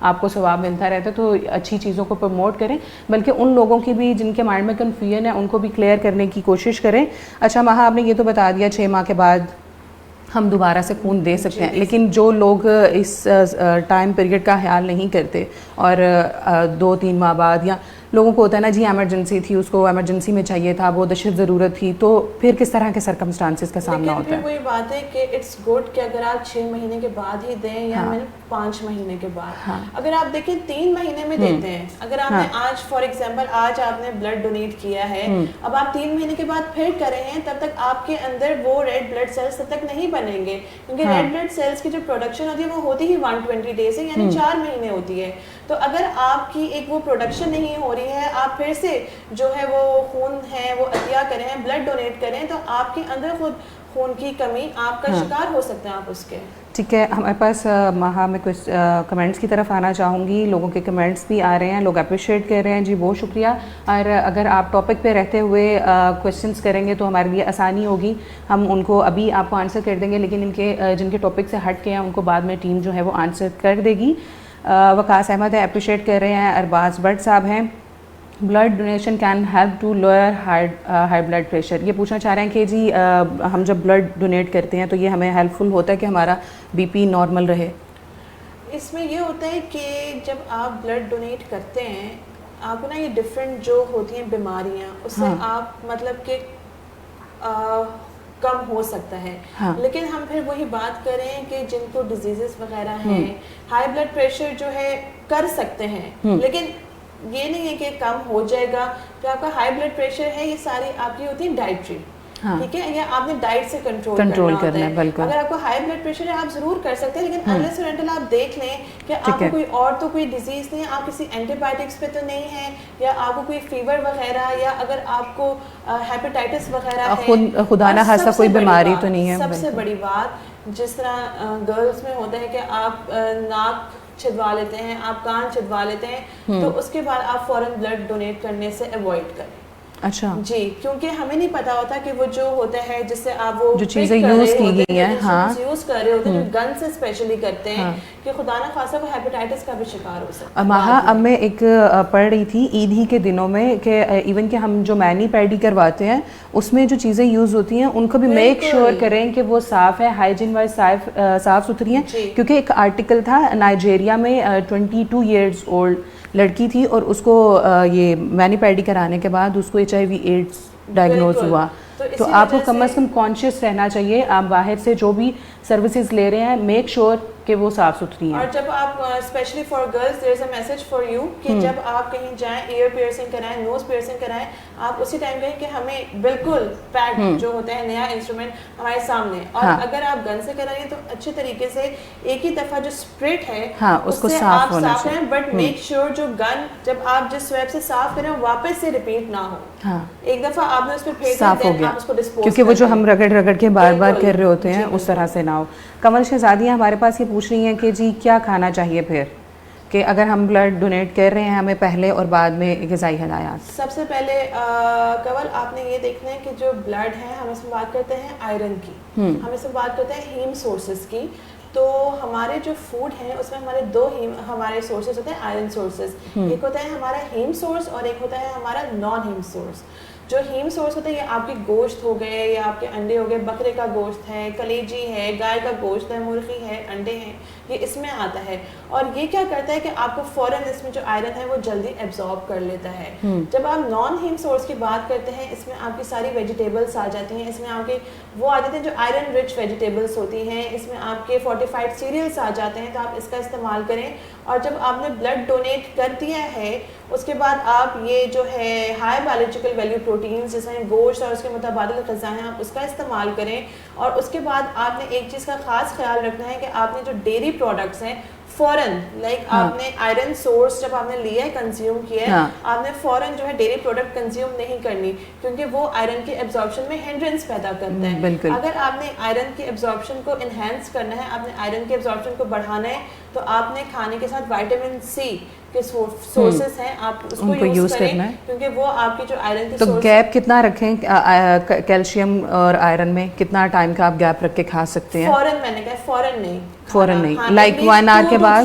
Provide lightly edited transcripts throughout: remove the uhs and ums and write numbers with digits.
آپ کو ثواب ملتا رہتا ہے. تو اچھی چیزوں کو پروموٹ کریں, بلکہ ان لوگوں کی بھی جن کے مائنڈ میں کنفیوژن ہے ان کو بھی کلیئر کرنے کی کوشش کریں. اچھا مہا, آپ نے یہ تو بتا دیا 6 ماہ کے بعد ہم دوبارہ سے خون دے سکتے ہیں, لیکن جو لوگ اس ٹائم پیریڈ کا خیال نہیں کرتے اور 2-3 ماہ بعد, یا لوگوں کو ہوتا ہے نا جی ایمرجنسی تھی, اس کو ایمرجنسی میں چاہیے تھا, وہ دشت ضرورت تھی, تو پھر کس طرح کے سرکمسٹانسز کا سامنا ہوتا ہے؟ لیکن وہی بات ہے کہ اٹس گڈ کہ اگر آپ 6 مہینے کے بعد ہی دیں یا 5 مہینے کے بعد. اگر آپ دیکھیں 3 مہینے میں دیتے ہیں, اگر آپ نے آج فار ایگزامپل آج آپ نے بلڈ ڈونیٹ کیا ہے, اب آپ 3 مہینے کے بعد پھر کر رہے ہیں, تب تک آپ کے اندر وہ ریڈ بلڈ سیلز تب تک نہیں بنیں گے, کیونکہ ریڈ بلڈ سیلز کی جو پروڈکشن ہوتی ہے وہ ہوتی ہی 120 ڈیز ہے, یعنی 4 مہینے ہوتی ہے. تو اگر آپ کی ایک وہ پروڈکشن نہیں ہو رہی ہے, آپ پھر سے جو ہے وہ خون ہے وہ عطیہ کریں, بلڈ ڈونیٹ کریں, تو آپ کے اندر خود خون کی کمی آپ کا شکار ہو سکتے ہیں آپ اس کے. ٹھیک ہے, ہمارے پاس مہا میں کچھ کمنٹس کی طرف آنا چاہوں گی. لوگوں کے کمنٹس بھی آ رہے ہیں, لوگ اپریشیٹ کر رہے ہیں, جی بہت شکریہ. اور اگر آپ ٹاپک پہ رہتے ہوئے کویشچنس کریں گے تو ہمارے لیے آسانی ہوگی, ہم ان کو ابھی آپ کو آنسر کر دیں گے, لیکن ان کے جن کے ٹاپک سے ہٹ کے ہیں ان کو بعد میں ٹیم جو ہے وہ آنسر کر دے گی. وقاص احمد ہے, اپریشیٹ کر رہے ہیں. ارباز بٹ صاحب ہیں, blood donation can help to lower high blood pressure. یہ پوچھنا چاہ رہے ہیں کہ جی ہم جب بلڈ ڈونیٹ کرتے ہیں تو یہ ہمیں ہیلپ فل ہوتا ہے کہ ہمارا بی پی نارمل رہے؟ اس میں یہ ہوتا ہے کہ جب آپ بلڈ ڈونیٹ کرتے ہیں, آپ کو نا یہ ڈفرینٹ جو ہوتی ہیں بیماریاں, اس سے آپ مطلب کہ کم ہو سکتا ہے. لیکن ہم پھر وہی بات کریں کہ جن کو ڈیزیزز وغیرہ ہیں, ہائی بلڈ پریشر جو ہے کر سکتے ہیں, لیکن یہ نہیں ہے کہ کم ہو جائے گا. جو آپ کا ہائی بلڈ پریشر ہے یہ ساری آپ کی ہوتی ہیں ڈائٹری, ٹھیک ہے, یا آپ نے ڈائٹ سے کنٹرول کرنا ہے. اگر آپ کو ہائی بلڈ پریشر ہے آپ ضرور کر سکتے ہیں, لیکن انلیس اور انٹل آپ دیکھ لیں کہ آپ کو کوئی اور تو کوئی ڈیزیز نہیں ہے, آپ کسی اینٹی بایوٹکس پہ تو نہیں ہے, یا آپ کو کوئی فیور وغیرہ, یا اگر آپ کو ہیپیٹائٹس وغیرہ ہے, خدا نہ خاصا کوئی بیماری تو نہیں ہے. سب سے بڑی بات جس طرح گرلز میں ہوتا ہے کہ آپ ناک چھدوا لیتے ہیں, آپ کان چھدوا لیتے ہیں, تو اس کے بعد آپ فوراً بلڈ ڈونیٹ کرنے سے اوائڈ کریں. اچھا جی, کیونکہ ہمیں نہیں پتا ہوتا کہ وہ جو ہوتا ہے جس سے آپ وہ جو چیزیں یوز کی گئی ہیں, یوز کر رہے ہوتے ہیں, جو گن سے اسپیشلی کرتے ہیں, کہ خدا نہ خاصا وہ ہیپیٹائٹس کا بھی شکار ہو سکتا ہے. مہا, اب میں ایک پڑھ رہی تھی عید ہی کے دنوں میں کہ ایون کہ ہم جو مینی پیڈی کرواتے ہیں اس میں جو چیزیں یوز ہوتی ہیں ان کو بھی میک شیور کریں کہ وہ صاف ہے, ہائیجین وائز صاف ستھری ہیں. کیونکہ ایک آرٹیکل تھا نائجیریا میں 22 ایئرز اولڈ لڑکی تھی, اور اس کو یہ مینی پیڈی کرانے کے بعد اس کو HIV ایڈز ڈائگنوز ہوا. تو آپ کو کم از کم کانشیس رہنا چاہیے, آپ باہر سے جو بھی سروسز لے رہے ہیں میک شیور کہ وہ صاف ستھری ہیں. اور جب آپ especially for girls there is a message for you کہ جب آپ کہیں جائیں ایئر پیئرسنگ کرائیں, نوز پیئرسنگ کرائیں, آپ اسی ٹائم کہیں کہ ہمیں بالکل پیڈ جو ہوتا ہے نیا انسٹرومنٹ ہمارے سامنے, اور اگر آپ گن سے کرائیں تو اچھے طریقے سے ایک ہی دفعہ جو اسپرٹ ہے اس کو صاف ہونا چاہیے, بٹ میک شیور جو گن جب آپ جس سویب سے صاف کریں واپس سے ریپیٹ نہ ہو. ایک دفعہ آپ نے اس پہ پھینک صاف ہو گیا, کیونکہ وہ جو ہم رگڑ کے بار بار کر رہے ہوتے ہیں اس طرح سے نہ ہو. کمل شہزادیاں ہمارے پاس یہ پوچھ رہی ہیں کہ جی کیا کھانا چاہیے پھر, کہ اگر ہم بلڈ ڈونیٹ کر رہے ہیں ہمیں پہلے اور بعد میں غذائی ہدایات؟ سب سے پہلے کنول آپ نے یہ دیکھنا ہے کہ جو بلڈ ہے ہم اس میں بات کرتے ہیں آئرن کی, ہم اس میں بات کرتے ہیں ہیم سورسز کی. تو ہمارے جو فوڈ ہیں اس میں ہمارے 2 ہمارے سورسز ہوتے ہیں آئرن سورسز. ایک ہوتا ہے ہمارا ہیم سورس اور ایک ہوتا ہے ہمارا نان ہیم سورس. جو ہیم سورس ہوتا ہے یہ آپ کے گوشت ہو گئے, یا آپ کے انڈے ہو گئے, بکرے کا گوشت ہے, کلیجی ہے, گائے کا گوشت ہے, مرغی ہے, انڈے ہیں, یہ اس میں آتا ہے. اور یہ کیا کرتا ہے کہ آپ کو فوراً اس میں جو آئرن ہے وہ جلدی ایبزارب کر لیتا ہے. جب آپ نان ہیم سورس کی بات کرتے ہیں اس میں آپ کی ساری ویجیٹیبلس آ جاتی ہیں, اس میں آپ کے وہ آ جاتے ہیں جو آئرن رچ ویجیٹیبلس ہوتی ہیں, اس میں آپ کے فورٹیفائڈ سیریلس آ جاتے ہیں, تو آپ اس کا استعمال کریں. اور جب آپ نے بلڈ ڈونیٹ کر دیا ہے اس کے بعد آپ یہ جو ہے ہائی بایولوجیکل ویلیو پروٹینز جیسے گوشت اور اس کے متبادل غذا ہیں آپ اس کا استعمال کریں. اور اس کے بعد آپ نے ایک چیز کا خاص خیال رکھنا ہے کہ آپ نے جو ڈیری پروڈکٹس ہیں فوراً لائک آپ نے آئرن سورس جب آپ نے لیا ہے کنزیوم کیا ہے آپ نے فوراً جو ہے ڈیری پروڈکٹ کنزیوم نہیں کرنی, کیونکہ وہ آئرن کے ایبزارپشن میں ہنڈرنس پیدا کرتا ہے. اگر آپ نے آئرن کے ایبزارپشن کو انہینس کرنا ہے, آپ نے آئرن کے ایبزارپشن کو بڑھانا ہے, تو آپ نے کھانے کے ساتھ وائٹامن سی کے سورسز ہیں آپ اس کو یوز کریں, کیونکہ وہ آپ کی جو آئرن کی. تو گیپ کتنا رکھیں کیلشیم اور آئرن میں, کتنا ٹائم کا آپ گیپ رکھ کے کھا سکتے ہیں؟ فوراً, میں نے کہا فوراً نہیں, فوراً نہیں, لائک 1 آور کے بعد,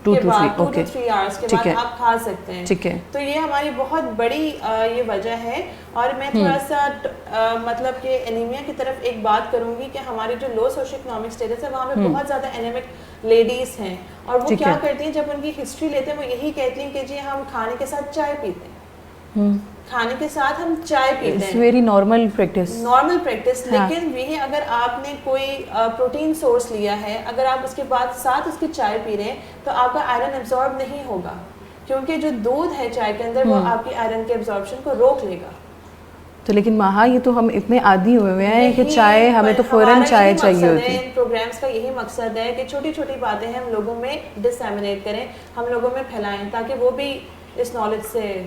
کے بعد 2 to 3 hours کے بعد آپ کھا سکتے ہیں. ٹھیک ہے. تو یہ ہماری بہت بڑی یہ وجہ ہے. اور میں تھوڑا سا مطلب کہ انیمیا کی طرف ایک بات کروں گی کہ ہمارے جو لو سوشو اکنامک اسٹیٹس ہے وہاں پہ بہت زیادہ انیمک لیڈیز ہیں, اور وہ کیا کرتی ہیں جب ان کی ہسٹری لیتے ہیں وہ یہی کہتی ہیں کہ جی ہم کھانے کے ساتھ چائے پیتے ہیں, کھانے کے ساتھ ہم چائے پیتے ہیں, ویری نارمل پریکٹس. لیکن یہ اگر آپ نے کوئی پروٹین سورس لیا ہے, اگر آپ اس کے بعد ساتھ اس کی چائے پی رہے ہیں تو آپ کا آئرن ایبزارب نہیں ہوگا, کیونکہ جو دودھ ہے چائے کے اندر وہ آپ کی آئرن کے ایبزاربشن کو روک لے گا. تو لیکن ماہا یہ تو ہم اتنے عادی ہوئے ہیں کہ چائے ہمیں تو فوراً چائے چاہیے ہوتی ہے. ان پروگرامز کا یہی مقصد ہے کہ چھوٹی چھوٹی باتیں ہم لوگوں میں ڈسیمنیٹ کریں, ہم لوگوں میں پھیلائیں, تاکہ وہ بھی اس نالج سے.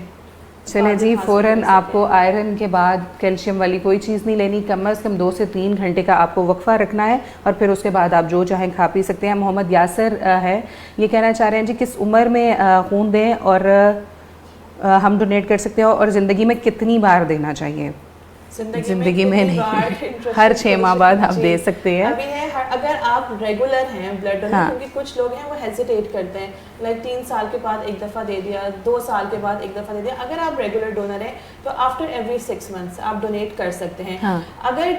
چلیں جی, فوراً آپ کو آئرن کے بعد کیلشیم والی کوئی چیز نہیں لینی, کم از کم 2 سے 3 گھنٹے کا آپ کو وقفہ رکھنا ہے, اور پھر اس کے بعد آپ جو چاہیں کھا پی سکتے ہیں. محمد یاسر ہے, یہ کہنا چاہ رہے ہیں جی کس عمر میں خون دیں اور ہم ڈونیٹ کر سکتے ہیں, اور زندگی میں کتنی بار دینا چاہیے؟ زندگی میں نہیں, ہر 6 ماہ بعد آپ دے سکتے ہیں. ابھی ہے اگر آپ ریگولر ہیں بلڈ ڈونر, کیونکہ کچھ لوگ ہیں وہ ہیزیٹیٹ کرتے ہیں, لائک 3 سال کے بعد ایک دفعہ دے دیا, 2 سال کے بعد ایک دفعہ دے دیا. اگر آپ ریگولر ڈونر ہیں تو آفٹر ایوری 6 months آپ ڈونیٹ کر سکتے ہیں. اگر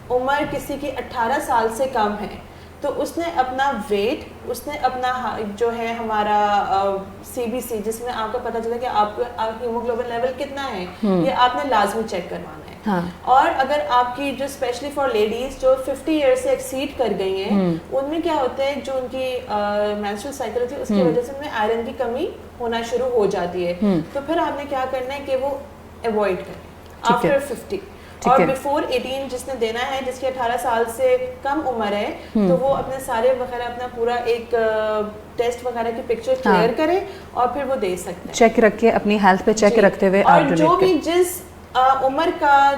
عمر کسی کی 18 سال سے کم ہے تو اس نے اپنا ویٹ, اس نے اپنا جو ہے ہمارا CBC, جس میں آپ کو پتہ چلا کہ آپ کا ہیموگلوبن لیول کتنا ہے, یہ آپ نے لازمی چیک کروانا ہے. اور اگر آپ کی جو اسپیشلی فار لیڈیز جو 50 ایئر سے ایکسیڈ کر گئی ہیں, ان میں کیا ہوتا ہے, جو ان کی مینسٹرل سائیکل ہوتی ہے اس کی وجہ سے ان میں آئرن کی کمی ہونا شروع ہو جاتی ہے. تو پھر آپ نے کیا کرنا ہے کہ وہ اوائڈ کریں آفٹر 50. اور بیفور 18 جس نے دینا ہے, جس کی 18 سال سے کم عمر ہے, تو وہ اپنے سارے وغیرہ اپنا پورا ایک ٹیسٹ وغیرہ کی پکچر کلیئر کرے اور پھر وہ دے سکتے ہیں. چیک رکھ کے اپنی ہیلتھ پہ چیک رکھتے ہوئے آپ ڈونیٹ کریں. اور جو بھی جس عمر کا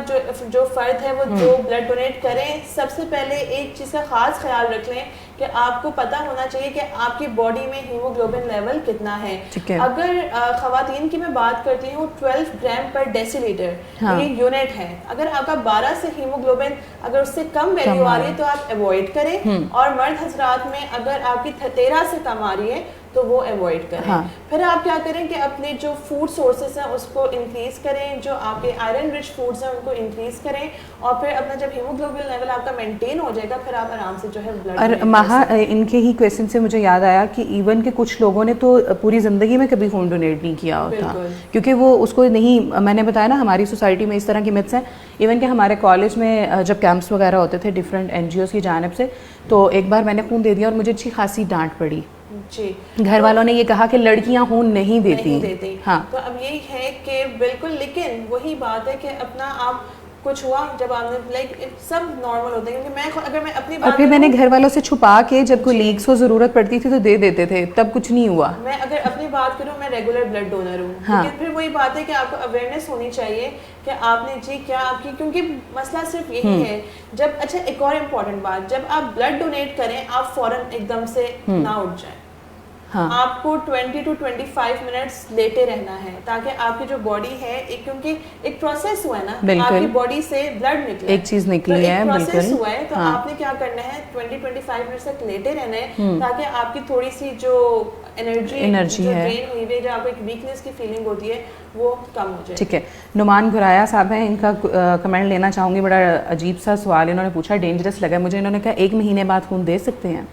جو فرد ہے وہ جو بلڈ ڈونیٹ کریں, سب سے پہلے ایک چیز کا خاص خیال رکھ لیں کہ آپ کو پتہ ہونا چاہیے کہ آپ کی باڈی میں ہیموگلوبن لیول کتنا ہے. اگر خواتین کی میں بات کرتی ہوں 12 گرام پر ڈیسی لیٹر یہ یونٹ ہے. اگر آپ کا 12 سے ہیموگلوبن اگر اس سے کم ویلیو آ رہی ہے تو آپ اوائڈ کریں, اور مرد حضرات میں اگر آپ کی 13 سے کم آ رہی ہے تو وہ اوائڈ کریں. پھر آپ کیا کریں کہ اپنے جو فوڈ سورسز ہیں اس کو انکریز کریں, جو آپ کے آئرن رچ فوڈز ہیں ان کو انکریز کریں, اور پھر اپنا جب ہیموگلوبن لیول آپ کا مینٹین ہو جائے گا پھر آپ آرام سے جو ہے بلڈ. اور ماہا ان کے ہی کویسچن سے مجھے یاد آیا کہ ایون کہ کچھ لوگوں نے تو پوری زندگی میں کبھی خون ڈونیٹ نہیں کیا ہوتا, کیونکہ وہ اس کو نہیں, میں نے بتایا نا ہماری سوسائٹی میں اس طرح کی متس ہیں. ایون کہ ہمارے کالج میں جب کیمپس وغیرہ ہوتے تھے ڈفرینٹ NGOs کی جانب سے, تو ایک بار میں نے خون دے دیا اور مجھے اچھی خاصی ڈانٹ پڑی. گھر والوں نے یہ کہا کہ لڑکیاں خون نہیں دیتی. ہاں, تو اب یہی ہے کہ بالکل, لیکن وہی بات ہے کہ اپنا آپ کچھ ہوا جب آپ نے لائک سب نارمل ہوتے ہیں, کیونکہ میں اگر میں اپنی بات, اور پھر میں نے گھر والوں سے چھپا کے جب کوئی لیگس کو ضرورت پڑتی تھی تو دے دیتے تھے, تب کچھ نہیں ہوا. میں اگر اپنی بات کروں میں ریگولر بلڈ ڈونر ہوں, لیکن پھر وہی بات ہے کہ آپ کو اویئرنیس ہونی چاہیے کہ آپ نے جی کیا آپ کی, کیونکہ مسئلہ صرف یہی ہے جب. اچھا ایک اور امپورٹنٹ بات, جب آپ بلڈ ڈونیٹ کریں آپ فوراً ایک دم سے نہ اٹھ جائیں. آپ کو 20 to 25 منٹس لیٹے رہنا ہے تاکہ آپ کی جو باڈی ہے, کیونکہ ایک پروسیس ہوا ہے نا, آپ کی باڈی سے بلڈ نکلا, ایک چیز نکلی ہے, پروسیس ہوا ہے, تو آپ نے کیا کرنا ہے 20-25 منٹس تک لیٹے رہنا ہے تاکہ آپ کی تھوڑی سی جو انرجی ہے, جو آپ کو ایک ویکنیس کی فیلنگ ہوتی ہے وہ کم ہو جائے. ٹھیک ہے. نعمان گھرایا صاحب ہیں, ان کا کمنٹ لینا چاہوں گی. بڑا عجیب سا سوال انہوں نے پوچھا, ڈینجرس لگا مجھے. انہوں نے کہا 1 مہینے بعد خون دے سکتے ہیں؟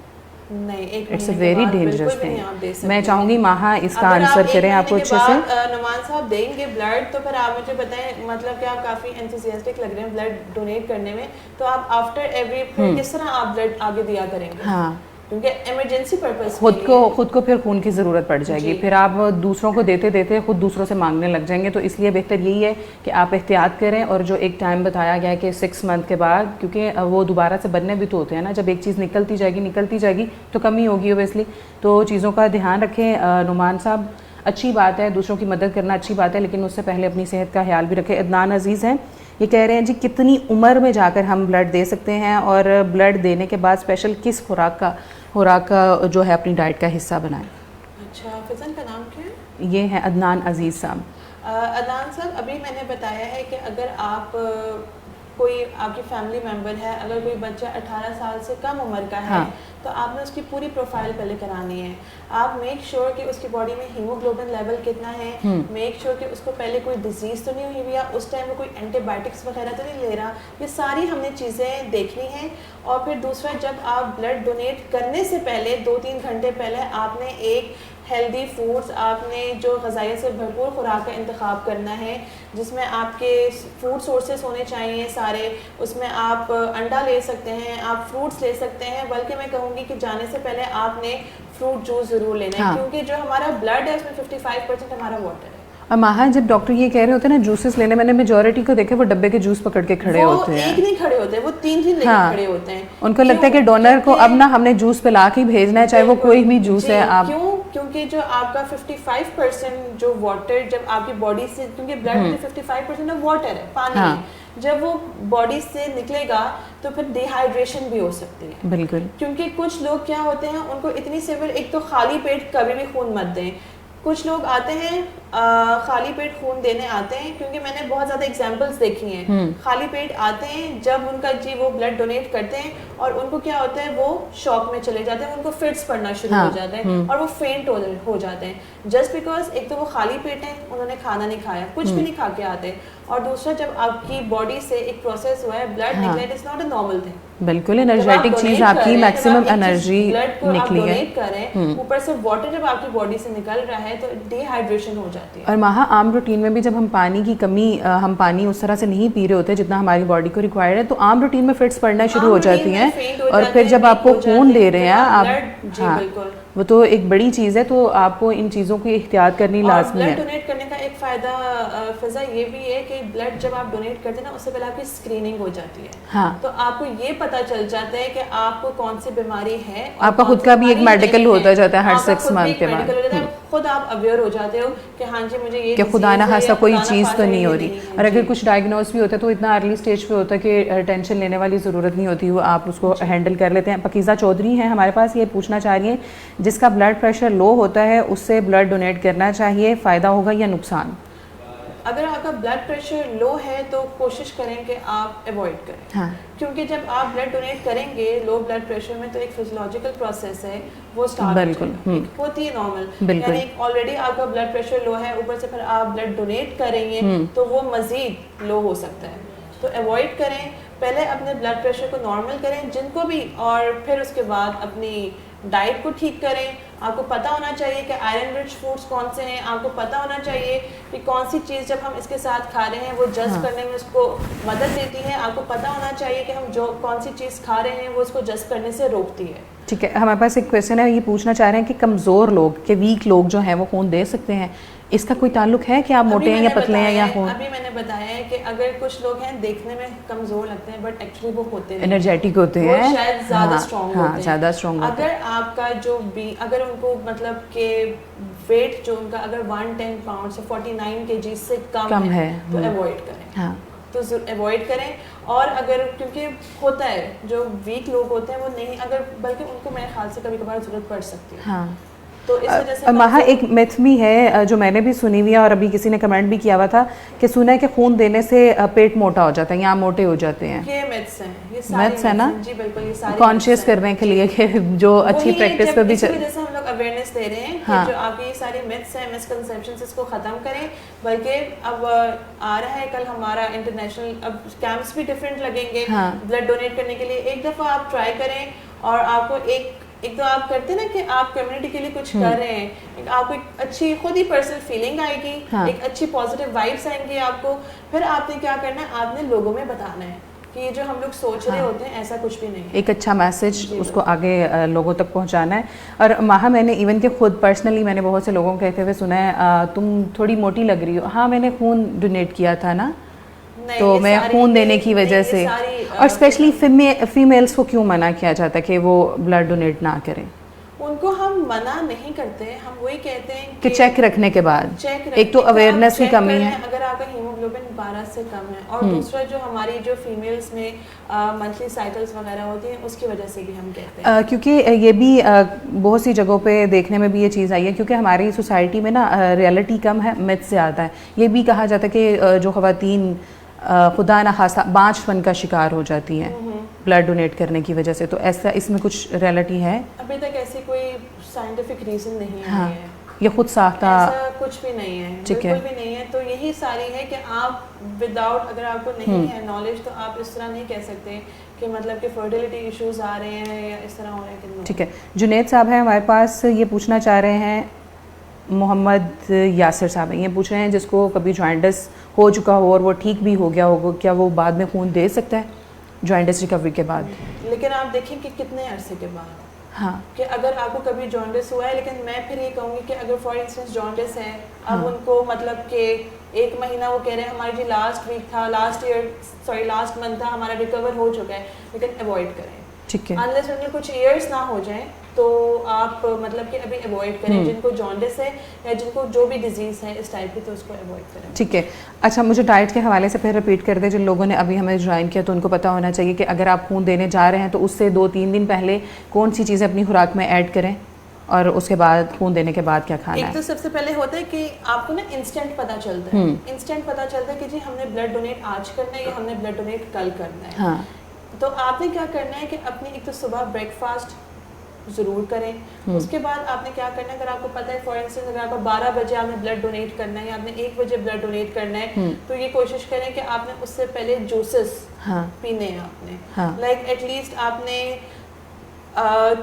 نہیں, it's a very dangerous thing. میں چاہوں گی ماہا اس کا آنسر کریں آپ کو اچھے سے. نعمان صاحب دیں گے بلڈ تو پھر آپ مجھے بتائیں, مطلب کہ آپ کافی انتھوسیاسٹک لگ رہے ہیں بلڈ ڈونیٹ کرنے میں, تو آپ آفٹر ایوری کس طرح آپ بلڈ آگے دیا کریں گے؟ ہاں, کیونکہ ایمرجنسی پرپز خود کو پھر خون کی ضرورت پڑ جائے گی, پھر آپ دوسروں کو دیتے دیتے خود دوسروں سے مانگنے لگ جائیں گے. تو اس لیے بہتر یہی ہے کہ آپ احتیاط کریں, اور جو ایک ٹائم بتایا گیا ہے کہ 6 منتھ کے بعد, کیونکہ وہ دوبارہ سے بننے بھی تو ہوتے ہیں نا, جب ایک چیز نکلتی جائے گی تو کمی ہوگی اوبیسلی. تو چیزوں کا دھیان رکھیں. نعمان صاحب اچھی بات ہے, دوسروں کی مدد کرنا اچھی بات ہے, لیکن اس سے پہلے اپنی صحت کا خیال بھی رکھیں. عدنان عزیز ہیں, یہ کہہ رہے ہیں جی کتنی عمر میں جا کر ہم بلڈ دے سکتے ہیں, اور بلڈ دینے کے بعد اسپیشل کس خوراک کا جو ہے اپنی ڈائٹ کا حصہ بنائیں. اچھا, فضن کا نام کیا ہے؟ یہ ہے عدنان عزیز صاحب. عدنان صاحب, ابھی میں نے بتایا ہے کہ اگر آپ کوئی آپ کی فیملی ممبر ہے, اگر کوئی بچہ 18 سال سے کم عمر کا ہے تو آپ نے اس کی پوری پروفائل پہلے کرانی ہے. آپ میک شیور کہ اس کی باڈی میں ہیموگلوبن لیول کتنا ہے, میک شیور کہ اس کو پہلے کوئی ڈیزیز تو نہیں ہوئی ہوئی, یا اس ٹائم میں کوئی اینٹی بایوٹکس وغیرہ تو نہیں لے رہا. یہ ساری ہم نے چیزیں دیکھنی ہیں. اور پھر دوسرا, جب آپ بلڈ ڈونیٹ کرنے سے پہلے 2-3 گھنٹے پہلے آپ نے ایک ہیلدی فوڈس, آپ نے جو غذائیت سے بھرپور خوراک کا انتخاب کرنا ہے, جس میں آپ کے فوڈ سورسز ہونے چاہیے سارے. اس میں آپ انڈا لے سکتے ہیں, آپ فروٹس لے سکتے ہیں, بلکہ میں کہوں گی کہ جانے سے پہلے آپ نے فروٹ جوس ضرور لینا ہے, کیونکہ جو ہمارا بلڈ ہے اس میں 55% ہمارا واٹر ہے. اور ماہا جب ڈاکٹر یہ کہہ رہے ہوتے ہیں نا جوسز لینے, میں نے میجورٹی کو دیکھا وہ ڈبے کے جوس پکڑ کے کھڑے ہوتے ہیں. ایک نہیں کھڑے ہوتے, وہ 3 لے کے کھڑے ہوتے ہیں. ان کو لگتا ہے کہ ڈونر کو اب نا ہم نے جوس پلا کے بھیجنا ہے, چاہے وہ کوئی بھی جوس ہے. آپ کیونکہ جو آپ کا 55% جو واٹر جب آپ کی باڈی سے, کیونکہ بلڈ میں 55% واٹر ہے, پانی ہے, جب وہ باڈی سے نکلے گا تو پھر ڈی ہائیڈریشن بھی ہو سکتی ہے. بالکل, کیونکہ کچھ لوگ کیا ہوتے ہیں, ان کو اتنی سیور, ایک تو خالی پیٹ کبھی بھی خون مت دیں. کچھ لوگ آتے ہیں خالی پیٹ خون دینے آتے ہیں, کیونکہ میں نے بہت زیادہ ایگزامپلس دیکھی ہیں. خالی پیٹ آتے ہیں, جب ان کا وہ بلڈ ڈونیٹ کرتے ہیں اور ان کو کیا ہوتا ہے, وہ شوک میں چلے جاتے ہیں, ان کو فٹس پڑنا شروع ہو جاتے ہیں اور وہ فینٹ ہو جاتے ہیں, جسٹ بیکاز ایک تو وہ خالی پیٹ ہیں, انہوں نے کھانا نہیں کھایا, کچھ بھی نہیں کھا کے آتے, اور دوسرا جب آپ کی باڈی سے ایک پروسیس ہوا ہے بلڈ نکلا, it is not a normal thing. بالکل انرجیٹک چیز, آپ کی میکسیمم انرجی نکلی ہے. اوپر سے واٹر جب آپ کی باڈی سے نکل رہا ہے تو ڈی ہائیڈریشن ہو جاتی ہے. اور ماہا عام روٹین میں بھی جب ہم پانی کی کمی, ہم پانی اس طرح سے نہیں پی رہے ہوتے جتنا ہماری باڈی کو ریکوائرڈ ہے, تو عام روٹین میں فٹس پڑنا شروع ہو جاتی ہیں. اور پھر جب آپ کو خون دے رہے ہیں آپ, وہ تو ایک بڑی چیز ہے, تو آپ کو ان چیزوں کی احتیاط کرنی لازمی ہے. بلڈ ڈونیٹ کرنے کا ایک فائدہ فضا یہ بھی ہے کہ بلڈ جب آپ ڈونیٹ کرتے ہیں نا, اس سے پہلے آپ کی اسکریننگ ہو جاتی ہے, تو آپ کو یہ پتا چل جاتا ہے کہ آپ کو کون سی بیماری ہے. آپ کا خود کا بھی ایک میڈیکل ہوتا جاتا ہے ہر 6 منتھ کے بعد, خود آپ اویئر ہو جاتے ہو کہ ہاں جی مجھے یہ کہ خدا نہ خاصا کوئی چیز تو نہیں ہو رہی. اور اگر کچھ ڈائگنوز بھی ہوتا ہے تو اتنا ارلی اسٹیج پہ ہوتا ہے کہ ٹینشن لینے والی ضرورت نہیں ہوتی, وہ آپ اس کو ہینڈل کر لیتے ہیں. پکیزہ چودھری ہیں ہمارے پاس, یہ پوچھنا چاہ رہی ہیں جس کا بلڈ پریشر لو ہوتا ہے اس سے بلڈ ڈونیٹ کرنا چاہیے, فائدہ ہوگا یا نقصان؟ اگر آپ کا بلڈ پریشر لو ہے تو کوشش کریں کہ آپ ایوائڈ کریں, کیونکہ جب آپ بلڈ ڈونیٹ کریں گے لو بلڈ پریشر میں تو ایک فزیولوجیکل پروسیس ہے وہ اسٹارٹ ہوتی ہے نارمل, یعنی آلریڈی آپ کا بلڈ پریشر لو ہے, اوپر سے پھر آپ بلڈ ڈونیٹ کریں گے تو وہ مزید لو ہو سکتا ہے. تو ایوائڈ کریں, پہلے اپنے بلڈ پریشر کو نارمل کریں جن کو بھی, اور پھر اس کے بعد اپنی ڈائٹ کو ٹھیک کریں. آپ کو پتہ ہونا چاہیے کہ آئرن رچ فوڈس کون سے ہیں, آپ کو پتہ ہونا چاہیے کہ کون سی چیز جب ہم اس کے ساتھ کھا رہے ہیں وہ جذب کرنے میں اس کو مدد دیتی ہے. آپ کو پتہ ہونا چاہیے کہ ہم جو کون سی چیز کھا رہے ہیں وہ اس کو جذب کرنے سے روکتی ہے. ٹھیک ہے, ہمارے پاس ایک کویشچن ہے, یہ پوچھنا چاہ رہے ہیں کہ کمزور لوگ, کہ ویک لوگ جو ہیں وہ خون دے سکتے ہیں, اس کا کوئی تعلق ہے کہ آپ موٹے ہیں یا پتلے ہیں یا خون؟ ابھی میں نے بتایا ہے کہ اگر کچھ لوگ ہیں دیکھنے میں کمزور لگتے ہیں بٹ ایکچولی وہ ہوتے ہیں انرجیٹک ہوتے ہیں, وہ شاید زیادہ اسٹرانگ ہوتے ہیں, زیادہ اسٹرانگ. اگر آپ کا جو بھی, اگر ان کو مطلب کہ ویٹ جو ان کا اگر 110 پاؤنڈ سے 49 kg سے کم ہے تو ایوائڈ کریں, تو ایوائڈ کریں. اور اگر کیونکہ ہوتا ہے جو ویک لوگ ہوتے ہیں وہ نہیں, اگر بلکہ ان کو میرے خیال سے کبھی کبھار ضرورت پڑ سکتی ہے. تو اس وجہ سے ماہا ایک میتھ بھی ہے جو میں نے بھی سنی ہوئی ہے, اور ابھی کسی نے کمنٹ بھی کیا ہوا تھا کہ سنا ہے کہ خون دینے سے پیٹ موٹا ہو جاتا ہے یا موٹے ہو جاتے ہیں. یہ میتھس ہیں, یہ میتھس ہے نا, جی بالکل, یہ سارے کانشیس کرنے کے لیے کہ جو اچھی پریکٹس پہ بھی جیسے ہم لوگ اویئرنیس دے رہے ہیں کہ جو آپ کی یہ ساری میتھس ہیں, مسکنسیپشنز, اس کو ختم کریں. بلکہ اب آ رہا ہے کل ہمارا انٹرنیشنل, اب کیمپس بھی ڈفرینٹ لگیں گے بلڈ ڈونیٹ کرنے کے لیے. ایک دفعہ آپ ٹرائی کریں اور آپ کو ایک تو آپ کرتے نا کہ آپ کمیونٹی کے لیے کچھ کر رہے ہیں, آپ کو ایک اچھی خود ہی پرسنل فیلنگ آئے گی, ایک اچھی پازیٹیو وائبس آئیں گی آپ کو. پھر آپ نے کیا کرنا ہے, آپ نے لوگوں میں بتانا ہے کہ یہ جو ہم لوگ سوچ رہے ہوتے ہیں ایسا کچھ بھی نہیں ہے. ایک اچھا میسج اس کو آگے لوگوں تک پہنچانا ہے. اور ماہا میں نے ایون کہ خود پرسنلی میں نے بہت سے لوگوں کو کہتے ہوئے سنا ہے تم تھوڑی موٹی لگ رہی ہو. ہاں میں نے خون ڈونیٹ کیا تھا نا, تو میں خون دینے کی وجہ سے. اور اسپیشلی فیمیلس کو کیوں منع کیا جاتا ہے کہ وہ بلڈ ڈونیٹ نہ کریں؟ ان کو ہم منع نہیں کرتے, ہم وہی کہتے ہیں کہ چیک رکھنے کے بعد, ایک تو اویئرنیس کی کمی ہے اگر آپ کا ہیموگلوبن 12 سے کم ہے, اور دوسرا جو ہماری جو فیمیلز میں منتھلی سائیکلز وغیرہ ہوتی ہیں اس کی وجہ سے بھی ہم کہتے ہیں. کیونکہ یہ بھی بہت سی جگہوں پہ دیکھنے میں بھی یہ چیز آئی ہے, کیونکہ ہماری سوسائٹی میں نا ریئلٹی کم ہے, میتھ زیادہ ہے. یہ بھی کہا جاتا ہے کہ جو خواتین خدا نخواستہ بانجھ کا شکار ہو جاتی ہیں بلڈ ڈونیٹ کرنے کی وجہ سے, تو ایسا اس میں کچھ ریئلٹی ہے؟ ابھی تک ایسی کوئی سائنٹیفک ریزن نہیں ہاں, ہے, یہ خود ساختہ ایسا کچھ بھی نہیں ہے, بالکل بھی نہیں ہے. تو یہی ساری ہے کہ آپ وداؤٹ, اگر آپ کو نہیں ہے نالج تو آپ اس طرح نہیں کہہ سکتے کہ مطلب کہ فرٹیلیٹی ایشوز آ رہے ہیں یا اس طرح ہو رہے ہیں. ٹھیک ہے, جنید صاحب ہیں ہمارے پاس, یہ پوچھنا چاہ رہے ہیں, محمد یاسر صاحب ہیں, یہ پوچھ رہے ہیں جس کو کبھی جوائنٹس ہو چکا ہو اور وہ ٹھیک بھی ہو گیا ہوگا, کیا وہ بعد میں خون دے سکتا ہے جوائنٹس ریکوری کے بعد؟ لیکن آپ دیکھیں کہ کتنے عرصے کے بعد. ہاں, کہ اگر آپ کو کبھی جانڈس ہوا ہے, لیکن میں پھر یہ کہوں گی کہ اگر فار انسٹنس جانڈس ہے, اب ان کو مطلب کہ 1 مہینہ وہ کہہ رہے ہیں ہماری جی لاسٹ ویک تھا, لاسٹ منتھ تھا, ہمارا ریکور ہو چکا ہے, لیکن اوائڈ کریں. ٹھیک ہے, انلیس ان کے کچھ ایئرس نہ ہو جائیں تو آپ مطلب کہ ابھی اوائڈ کریں. جن کو جانڈس ہے یا جن کو جو بھی ڈیزیز ہے اس ٹائپ کی, تو اس کو اوائڈ کریں. ٹھیک ہے. اچھا, مجھے ڈائٹ کے حوالے سے پھر رپیٹ کر دیں, جن لوگوں نے ابھی ہمیں جوائن کیا تو ان کو پتہ ہونا چاہیے کہ اگر آپ خون دینے جا رہے ہیں تو اس سے 2-3 دن پہلے کون سی چیزیں اپنی خوراک میں ایڈ کریں, اور اس کے بعد خون دینے کے بعد کیا کھانا ہے. ایک تو سب سے پہلے ہوتا ہے کہ آپ کو نا انسٹنٹ پتہ چلتا ہے, انسٹنٹ پتہ چلتا ہے کہ جی ہم نے بلڈ ڈونیٹ آج کرنا ہے یا ہم نے بلڈ ڈونیٹ کل کرنا ہے. ہاں, تو آپ نے کیا کرنا ہے کہ اپنی ایک تو صبح بریک فاسٹ ضرور کریں. اس کے بعد آپ نے کیا کرنا ہے, اگر آپ کو پتہ ہے فار انسٹنس اگر آپ کو 12 بجے آپ نے بلڈ ڈونیٹ کرنا ہے یا آپ نے 1 بجے بلڈ ڈونیٹ کرنا ہے, تو یہ کوشش کریں کہ آپ نے اس سے پہلے جوسز پینے ہیں. آپ نے لائک ایٹ لیسٹ آپ نے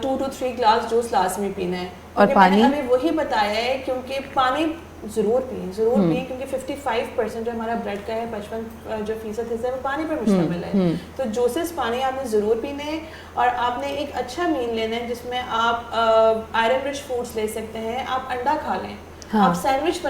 2 to 3 گلاس جوس لازمی پینا ہے. اور پانی ہمیں وہی بتایا ہے, کیونکہ پانی ضرور پئیں کیونکہ 55% جو ہمارا بلڈ کا ہے 55% حصہ ہے وہ پانی پر مشتمل ہے. تو جوسز پانی آپ نے ضرور پینے ہیں. اور آپ نے ایک اچھا میل لینا ہے جس میں آپ آئرن رچ فوڈس لے سکتے ہیں. آپ انڈا کھا لیں, آپ سینڈوچ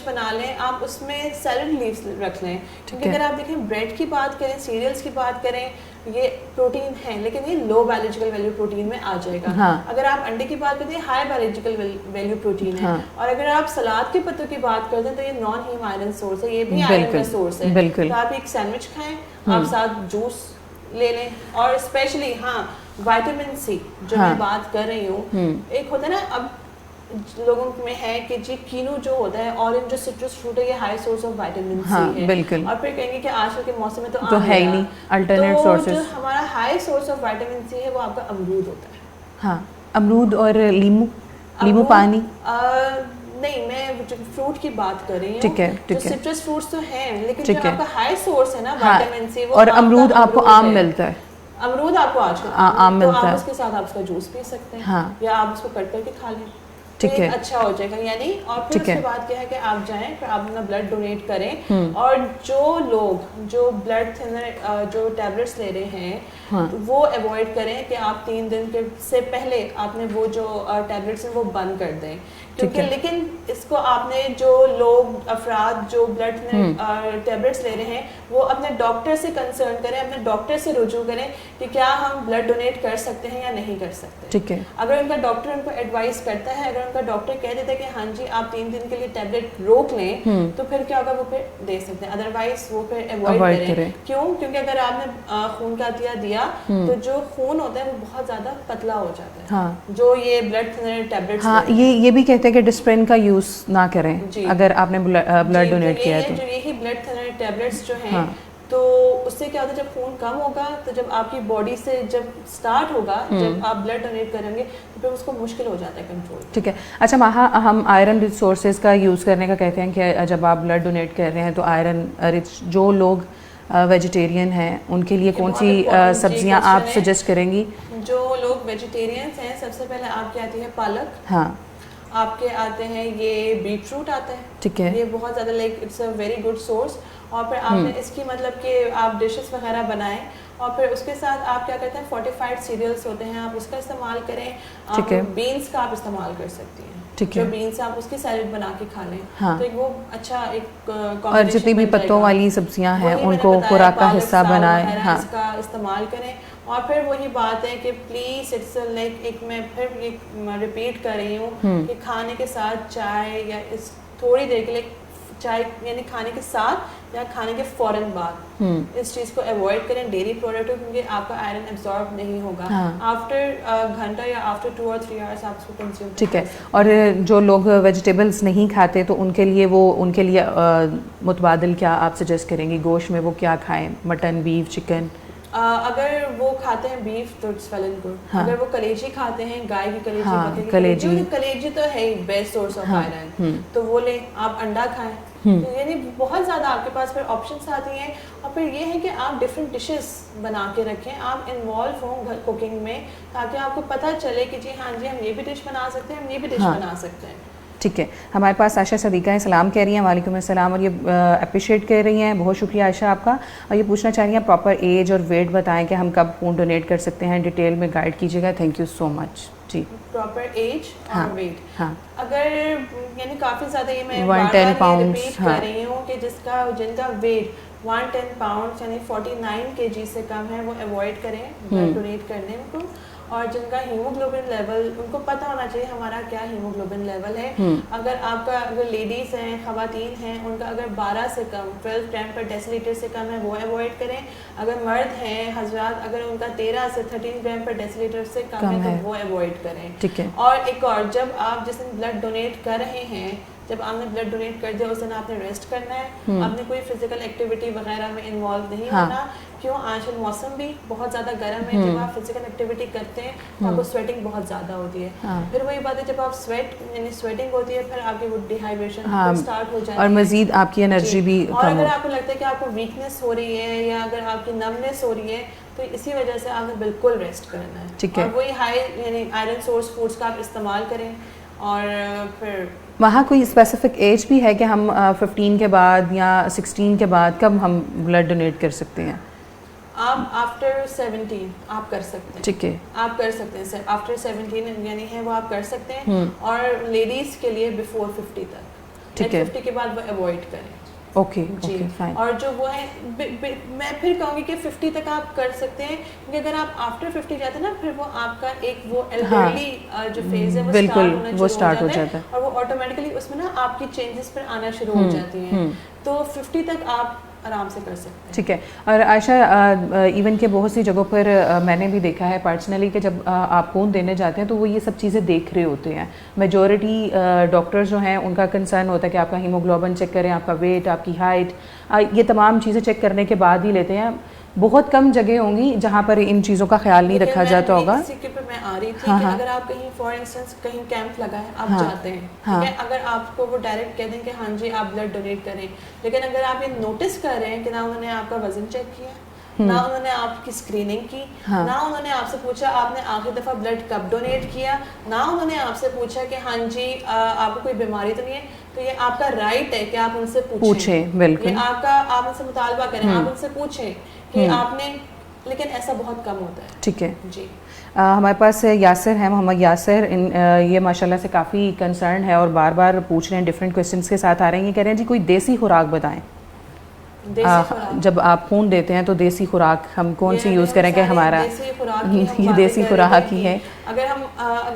بنا لیں, آپ اس میں سیلڈ لیوز رکھ لیں. کیونکہ اگر آپ دیکھیں بریڈ کی بات کریں, سیریلس کی بات کریں, یہ پروٹین ہے لیکن یہ لو بایولوجیکل ویلیو پروٹین میں آ جائے گا. اگر آپ انڈے کی بات کرتے ہیں ہائی بایولوجیکل ویلیو پروٹین ہے. اور اگر آپ سلاد کے پتوں کی بات کرتے ہیں تو یہ نان ہیم آئرن سورس ہے, یہ بھی آئرن کا سورس ہے. تو آپ ایک سینڈوچ کھائیں, آپ ساتھ جوس لے لیں. اور اسپیشلی وائٹامن سی جو میں بات کر رہی ہوں, ایک ہوتا ہے نا اب لوگوں میں ہے کہ جی کینو جو ہوتا ہے, اورنج جو سٹرس فروٹ ہے, یہ high source of vitamin C ہے. بالکل. اور پھر کہیں گے کہ آج کل کے موسم میں تو ہے ہی نہیں الٹرنیٹ سورسز. تو جو ہمارا high source of vitamin C ہے وہ آپ کا امرود ہوتا ہے. ہاں, امرود اور لیمو پانی نہیں, میں فروٹ کی بات کر رہی ہوں. ٹھیک ہے, جو سٹرس فروٹس تو ہیں, لیکن جو آپ کا ہائی سورس ہے نا وائٹامن سی, وہ اور امرود آپ کو عام ملتا ہے. امرود آپ کو آج کل عام ملتا ہے, تو آپ اس کے ساتھ آپ اس کا جوس پی سکتے ہیں یا آپ اس کو کٹ کر کے کھا لیں. ٹھیک ہے, اچھا ہو جائے گا. یعنی اور پھر اس کے بعد کیا ہے کہ آپ جائیں, پھر آپ اپنا بلڈ ڈونیٹ کریں. اور جو لوگ جو بلڈ تھنر جو ٹیبلٹس لے رہے ہیں وہ اوائڈ کریں کہ آپ 3 دن سے پہلے آپ نے وہ جو ٹیبلٹس ہیں وہ بند کر دیں. کیونکہ لیکن اس کو آپ نے جو لوگ افراد جو بلڈ ٹیبلٹس لے رہے ہیں وہ اپنے ڈاکٹر سے کنسرن کریں, اپنے ڈاکٹر سے رجوع کریں کہ کیا ہم بلڈ ڈونیٹ کر سکتے ہیں یا نہیں کر سکتے. ٹھیک ہے, اگر ان کا ڈاکٹر ان کو ایڈوائز کرتا ہے, اگر ان کا ڈاکٹر کہہ دیتا ہے کہ ہاں جی آپ 3 دن کے لیے ٹیبلٹ روک لیں, تو پھر کیا ہوگا, وہ پھر دے سکتے ہیں. ادروائز وہ پھر اوائڈ کریں. کیوں؟ کیونکہ اگر آپ نے خون کا عطیہ دیا تو جو خون ہوتا ہے وہ بہت زیادہ پتلا ہو جاتا ہے. جو یہ بلڈ تھنر ٹیبلٹس, یہ بھی کہتے ہیں کہ ڈسپرین کا یوز نہ کریں اگر آپ نے بلڈ ڈونیٹ کیا ہے تو. جو یہی بلڈ تھنر ٹیبلٹس جو ہیں, تو اس سے کیا ہوتا ہے جب خون کم ہوگا تو جب آپ کی باڈی سے جب سٹارٹ ہوگا, جب آپ بلڈ ڈونیٹ کریں گے تو پھر اس کو مشکل ہو جاتا ہے کنٹرول. ٹھیک ہے. اچھا ماہا, ہم آئرن رچ سورسز کا یوز کرنے کا کہتے ہیں کہ جب آپ بلڈ ڈونیٹ کر رہے ہیں تو آئرن رچ جو لوگ ویجیٹیرین ہیں ان کے لیے کون سی سبزیاں آپ سجیسٹ کریں گی؟ جو لوگ ویجیٹیرینس ہیں, سب سے پہلے آپ کی آتی ہے پالک. آپ کے آتے ہیں یہ بیٹ روٹ آتا ہے. ٹھیک ہے, یہ بہت زیادہ like it's a very good source. اور پھر آپ نے اس کی مطلب کہ آپ ڈشز وغیرہ بنائیں, اور پھر اس کے ساتھ آپ کیا کرتے ہیں فورٹیفائڈ سیریلس ہوتے ہیں, آپ اس کا استعمال کریں. آپ بینس کا آپ استعمال کر سکتی ہیں. جو بینس آپ اس کی سیلڈ بنا کے کھا لیں تو ایک وہ اچھا ایک اور جتنی بھی پتوں والی سبزیاں ہیں ان کو خوراک کا حصہ بنائیں, اس کا استعمال کریں. اور پھر وہی بات ہے کہ پلیز اٹس لائک ایک میں پھر ایک ریپیٹ کر رہی ہوں کہ کھانے کے ساتھ چائے یا اس تھوڑی دیر کے لیے چائے, یعنی کھانے کے ساتھ یا کھانے کے فوراً بعد اس چیز کو اوائڈ کریں ڈیری پروڈکٹ، کیونکہ آپ کا آئرن ایبزارب نہیں ہوگا آفٹر گھنٹہ یا آفٹر 2 اور 3 آورس آپ اس کو کنزیوم. ٹھیک ہے. اور جو لوگ ویجیٹیبلس نہیں کھاتے تو ان کے لیے متبادل کیا آپ سجیسٹ کریں گی؟ گوشت میں وہ کیا کھائیں؟ Mutton, beef, chicken? اگر وہ کھاتے ہیں بیف تو اٹس ویل اینڈ گڈ. اگر وہ کلیجی کھاتے ہیں، گائے کی کلیجی، بکرے کی کلیجی، کلیجی تو ہے ہی بیسٹ سورس آف آئرن، تو وہ لیں. آپ انڈا کھائیں. یعنی بہت زیادہ آپ کے پاس پھر آپشنس آتی ہیں. اور پھر یہ ہے کہ آپ ڈفرینٹ ڈشز بنا کے رکھیں، آپ انوالو ہوں کوکنگ میں، تاکہ آپ کو پتہ چلے کہ جی ہاں جی ہم یہ بھی ڈش بنا سکتے ہیں، ہم یہ بھی ڈش بنا سکتے ہیں. ٹھیک ہے. ہمارے پاس عائشہ صدیقہ ہیں، سلام کہہ رہی ہیں. وعلیکم السلام. اور یہ اپریشیٹ کر رہی ہیں، بہت شکریہ عائشہ آپ کا. اور یہ پوچھنا چاہ رہی ہیں پراپر ایج اور ویٹ بتائیں کہ ہم کب خون ڈونیٹ کر سکتے ہیں، ڈیٹیل میں گائیڈ کیجیے گا. Thank you so much. جی پراپر ایج اور ویٹ. ہاں اگر یعنی کافی زیادہ یہ میں 110 بار ریپیٹ کر رہی ہوں کہ جن کا ویٹ 110 پاؤنڈ یعنی 49 kg سے کم ہے وہ اوائڈ کریں بلڈ ڈونیٹ کرنے کو. اور جن کا ہیموگلوبن لیول ان کو پتہ ہونا چاہیے ہمارا کیا ہیموگلوبن لیول ہے. اگر آپ کا اگر لیڈیز ہیں، خواتین ہیں، ان کا اگر 12 سے کم 12 گرام پر ڈیسی لیٹر سے کم ہے وہ اوائڈ کریں. اگر مرد ہیں حضرات، اگر ان کا 13 سے 13 گرام پر ڈیسی لیٹر سے کم ہے تو وہ اوائڈ کریں. ٹھیک ہے. اور ایک اور، جب آپ جس دن بلڈ ڈونیٹ کر رہے ہیں، جب آپ نے بلڈ ڈونیٹ کر دیا اس دن آپ نے ریسٹ کرنا ہے. آپ نے کوئی فزیکل ایکٹیویٹی وغیرہ میں انوالو نہیں ہونا. کیوں؟ آج کل موسم بھی بہت زیادہ گرم ہے. جب آپ فزیکل ایکٹیویٹی کرتے ہیں تو آپ کو سویٹنگ بہت زیادہ ہوتی ہے. پھر وہی بات ہے جب آپ سویٹنگ ہوتی ہے پھر آپ کی وہ ڈیہائیڈریشن اسٹارٹ ہو جاتی ہے اور مزید آپ کی انرجی بھی اور اگر آپ کو لگتا ہے کہ آپ کو ویکنیس ہو رہی ہے یا اگر آپ کی نمنس ہو رہی ہے تو اسی وجہ سے آپ نے بالکل ریسٹ کرنا ہے. ٹھیک ہے. اور وہی ہائی یعنی آئرن سورس فوڈس کا آپ استعمال کریں. اور پھر وہاں کوئی اسپیسیفک ایج بھی ہے کہ ہم 15 کے بعد یا 16 کے بعد کب ہم بلڈ ڈونیٹ کر سکتے ہیں؟ آپ آفٹر 17 آپ کر سکتے ہیں. ٹھیک ہے. آپ کر سکتے ہیں آفٹر 17 یعنی ہے وہ آپ کر سکتے ہیں. اور لیڈیز کے لیے بیفور 50 تک. ٹھیک ہے. 50 کے بعد وہ اوائڈ کریں. اوکے جی فائن. اور جو وہ ہے میں پھر کہوں گی کہ 50 تک آپ کر سکتے ہیں، کیونکہ اگر آپ آفٹر 50 جاتے ہیں نا پھر وہ آپ کا ایک وہ ایلڈرلی جو فیز ہے وہ اسٹارٹ ہو جاتا ہے اور وہ آٹومیٹکلی اس میں نا آپ کی چینجز پھر آنا شروع ہو جاتی ہیں. تو 50 تک آپ آرام سے کر سکتے ہیں. ٹھیک ہے. اور عائشہ ایون کہ بہت سی جگہوں پر میں نے بھی دیکھا ہے پرسنلی کہ جب آپ خون دینے جاتے ہیں تو وہ یہ سب چیزیں دیکھ رہے ہوتے ہیں. میجورٹی ڈاکٹرز جو ہیں ان کا کنسرن ہوتا ہے کہ آپ کا ہیموگلوبن چیک کریں، آپ کا ویٹ، آپ کی ہائٹ، یہ تمام چیزیں چیک کرنے کے بعد ہی لیتے ہیں. بہت کم جگہ ہوں گی جہاں پر ان چیزوں کا خیال نہیں رکھا جاتا ہوگا. اسی کے پر میں آ رہی تھی کہ اگر آپ کہیں فار انسٹنس کہیں کیمپ لگا ہے آپ جاتے ہیں، ٹھیک ہے، اگر آپ کو وہ ڈائریکٹ کہہ دیں کہ ہاں جی آپ بلڈ ڈونیٹ کریں، لیکن اگر آپ یہ نوٹس کر رہے ہیں کہ نہ انہوں نے آپ کا وزن چیک کیا، نہ انہوں نے آپ کی اسکریننگ کی، نہ انہوں نے آپ سے پوچھا آپ نے آخری دفعہ بلڈ کب ڈونیٹ کیا، نہ انہوں نے آپ سے پوچھا کہ ہاں جی آپ کو کوئی بیماری تو نہیں ہے، تو یہ آپ کا رائٹ ہے کہ آپ ان سے پوچھیں. بالکل یہ آپ کا، آپ ان سے مطالبہ کریں، آپ ان سے پوچھیں کہ آپ نے، لیکن ایسا بہت کم ہوتا ہے. ٹھیک ہے. جی ہمارے پاس یاسر ہیں، محمد یاسر. یہ ماشاءاللہ سے کافی کنسرن ہے اور بار بار پوچھ رہے ہیں، ڈفرینٹ کویشچنس کے ساتھ آ رہے ہیں. یہ کہہ رہے ہیں جی کوئی دیسی خوراک بتائیں. جب آپ خون دیتے ہیں تو دیسی خوراک ہم کون سی یوز کریں کہ ہمارا یہ دیسی خوراک ہی ہے،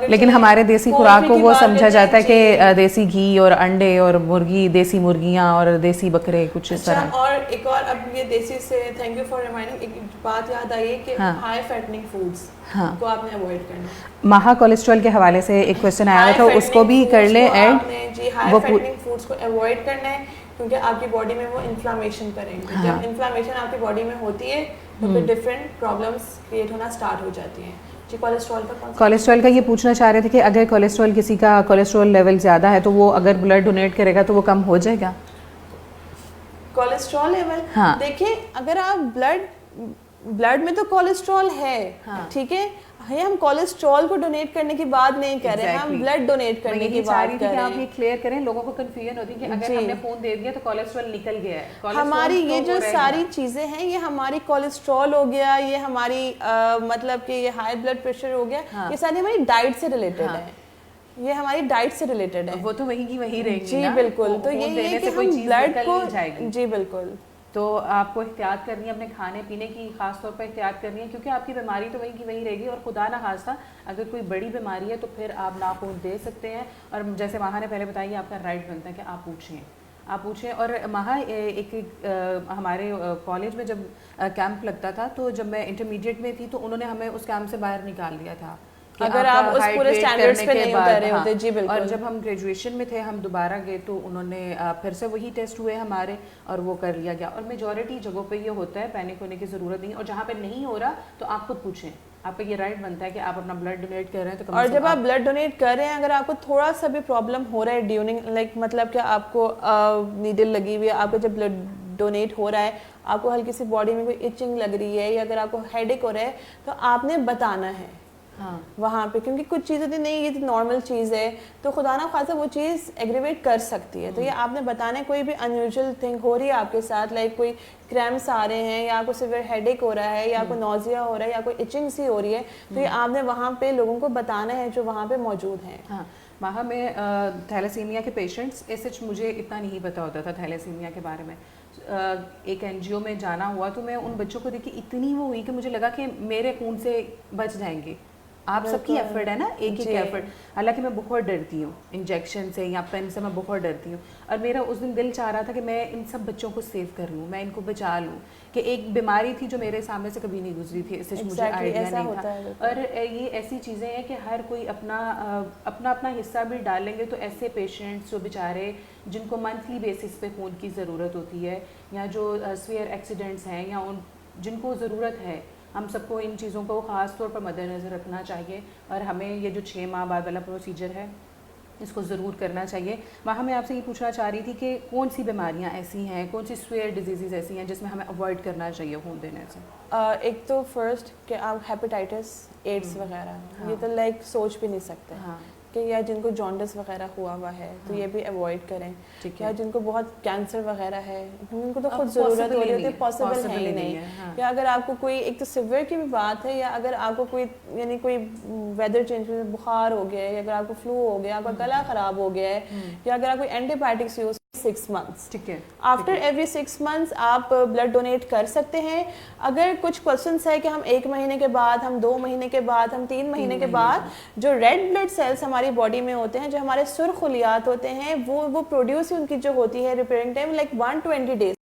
لیکن ہمارے دیسی خوراک کو وہ سمجھا جاتا ہے کہ دیسی گھی اور انڈے اور مرغی، دیسی مرغیاں اور دیسی بکرے کچھ اس طرح. اور ایک اور اب یہ دیسی سے تھینک یو فار ریمائنڈنگ، ایک بات یاد آئی کہ ہائی فیٹنگ فوڈس کو آپ نے اوائڈ کرنا ہے. ماہا کولیسٹرول کے حوالے سے ایک کویشچن آیا تھا، اس کو بھی کر لیں ایڈ. جی ہائی فیٹنگ فوڈس کو اوائڈ کرنا ہے کیونکہ آپ کی باڈی میں وہ انفلامیشن کریں گے. جب انفلامیشن آپ کی باڈی میں ہوتی ہے تو پھر ڈفرینٹ پرابلمس کریٹ ہونا اسٹارٹ ہو جاتی ہیں. جی کولیسٹرول کا یہ پوچھنا چاہ رہے تھے کہ اگر کولیسٹرول کسی کا کولیسٹرول لیول زیادہ ہے تو وہ اگر بلڈ ڈونیٹ کرے گا تو وہ کم ہو جائے گا کولیسٹرول لیول؟ دیکھیں اگر آپ بلڈ میں تو کولیسٹرول ہے، ٹھیک ہے، ہم کولیسٹرول کو ڈونیٹ کرنے کی بات نہیں کر رہے، ہم بلڈ ڈونیٹ کرنے کی بات کر رہے ہیں. آپ یہ کلیئر کریں، لوگوں کو کنفیوژن ہوتی ہے کہ اگر ہم نے خون دے دیا تو کولیسٹرول نکل گیا ہے. ہماری یہ جو ساری چیزیں ہیں یہ ہماری کولیسٹرول ہو گیا، یہ ہماری مطلب کہ یہ ہائی بلڈ پریشر ہو گیا، یہ ساری ہماری ڈائٹ سے ریلیٹڈ ہے، یہ ہماری ڈائٹ سے ریلیٹڈ ہے. وہ تو وہی کی وہی رہیں گی. جی بالکل. تو یہ ہے کہ ہم بلڈ کو، جی بالکل، تو آپ کو احتیاط کرنی ہے اپنے کھانے پینے کی، خاص طور پر احتیاط کرنی ہے کیونکہ آپ کی بیماری تو وہی کی وہی رہے گی. اور خدا نہ خواستہ اگر کوئی بڑی بیماری ہے تو پھر آپ نہ خون دے سکتے ہیں. اور جیسے وہاں نے پہلے بتایا آپ کا رائٹ بنتا ہے کہ آپ پوچھیں. آپ پوچھیں. اور مہا ایک ہمارے کالج میں جب کیمپ لگتا تھا تو جب میں انٹرمیڈیٹ میں تھی تو انہوں نے ہمیں اس کیمپ سے باہر نکال دیا تھا اگر آپ اس پورے اسٹینڈرڈز پہ نہیں اترے ہوتے. جی بالکل. اور جب ہم گریجویشن میں تھے ہم دوبارہ گئے تو انہوں نے پھر سے وہی ٹیسٹ ہوئے ہمارے اور وہ کر لیا گیا. اور میجورٹی جگہوں پہ یہ ہوتا ہے, پینک ہونے کی ضرورت نہیں. اور جہاں پہ نہیں ہو رہا تو آپ خود پوچھیں, آپ کا یہ رائٹ بنتا ہے کہ آپ اپنا بلڈ ڈونیٹ کر رہے ہیں. تو اور جب آپ بلڈ ڈونیٹ کر رہے ہیں, اگر آپ کو تھوڑا سا بھی پرابلم ہو رہا ہے ڈیورنگ لائک مطلب کہ آپ کو نیڈل لگی ہوئی ہے, آپ کا جب بلڈ ڈونیٹ ہو رہا ہے, آپ کو ہلکی سی باڈی میں کوئی ایچنگ لگ رہی ہے یا اگر آپ کو ہیڈ ایک ہو رہا ہے تو آپ نے بتانا ہے وہاں پہ, کیونکہ کچھ چیزیں تو نہیں, یہ تو نارمل چیز ہے تو خدا نہ خواصہ وہ چیز ایگریویٹ کر سکتی ہے. تو یہ آپ نے بتانا ہے کوئی بھی انیوژل تھنگ ہو رہی ہے آپ کے ساتھ, لائک کوئی کریمپس آ رہے ہیں یا آپ کو سیویئر ہیڈ ایک ہو رہا ہے یا آپ کو نوزیا ہو رہا ہے یا کوئی ایچنگ سی ہو رہی ہے, تو یہ آپ نے وہاں پہ لوگوں کو بتانا ہے جو وہاں پہ موجود ہیں. ہاں وہاں میں تھیلیسیمیا کے پیشنٹس ایسے مجھے اتنا نہیں پتا ہوتا تھا تھیلیسیمیا کے بارے میں. ایک این جی او میں جانا ہوا تو میں ان بچوں کو دیکھی اتنی وہ ہوئی کہ مجھے لگا کہ میرے خون سے بچ جائیں گے. آپ سب کی ایفرٹ ہے نا, ایک ایک ایفرٹ. حالانکہ میں بہت ڈرتی ہوں انجیکشن سے یا پین سے, میں بہت ڈرتی ہوں. اور میرا اس دن دل چاہ رہا تھا کہ میں ان سب بچوں کو سیو کر لوں, میں ان کو بچا لوں, کہ ایک بیماری تھی جو میرے سامنے سے کبھی نہیں گزری تھی, اس سے مجھے آئیڈیا نہیں تھا. اور یہ ایسی چیزیں ہیں کہ ہر کوئی اپنا اپنا حصہ بھی ڈالیں گے تو ایسے پیشنٹس جو بیچارے جن کو منتھلی بیسس پہ خون کی ضرورت ہوتی ہے یا جو سویئر ایکسیڈنٹس ہیں یا جن کو ضرورت ہے, ہم سب کو ان چیزوں کو خاص طور پر مد نظر رکھنا چاہیے. اور ہمیں یہ جو 6 ماہ بعد والا پروسیجر ہے اس کو ضرور کرنا چاہیے. وہاں میں آپ سے یہ پوچھنا چاہ رہی تھی کہ کون سی بیماریاں ایسی ہیں, کون سی سویئر ڈیزیزز ایسی ہیں جس میں ہمیں اوائڈ کرنا چاہیے خون دینے سے. ایک تو فرسٹ کہ آپ ہیپیٹائٹس, ایڈس وغیرہ, یہ تو لائک سوچ بھی نہیں سکتے کہ یا جن کو جانڈس وغیرہ ہوا ہے تو یہ بھی اوائڈ کریں. یا جن کو بہت کینسر وغیرہ ہے ان کو تو خود ضرورت ہو رہی ہوتی ہے, پاسبل ہے ہی نہیں. یا اگر آپ کو کوئی ایک تو سیویئر کی بھی بات ہے, یا اگر آپ کو کوئی یعنی کوئی ویدر چینج بخار ہو گیا ہے, یا اگر آپ کو فلو ہو گیا, آپ کا گلا خراب ہو گیا ہے, یا اگر آپ کوئی اینٹی بایوٹکس یوز 6 months, ٹھیک ہے, آفٹر ایوری 6 months آپ بلڈ ڈونیٹ کر سکتے ہیں. اگر کچھ کوشچنس ہے کہ ہم 1 مہینے کے بعد, ہم 2 مہینے کے بعد, ہم 3 مہینے کے بعد, جو ریڈ بلڈ سیلس ہماری باڈی میں ہوتے ہیں, جو ہمارے سرخ خلیات ہوتے ہیں, وہ پروڈیوس ان کی جو ہوتی ہے ریپیئرنگ ٹائم لائک 120 days.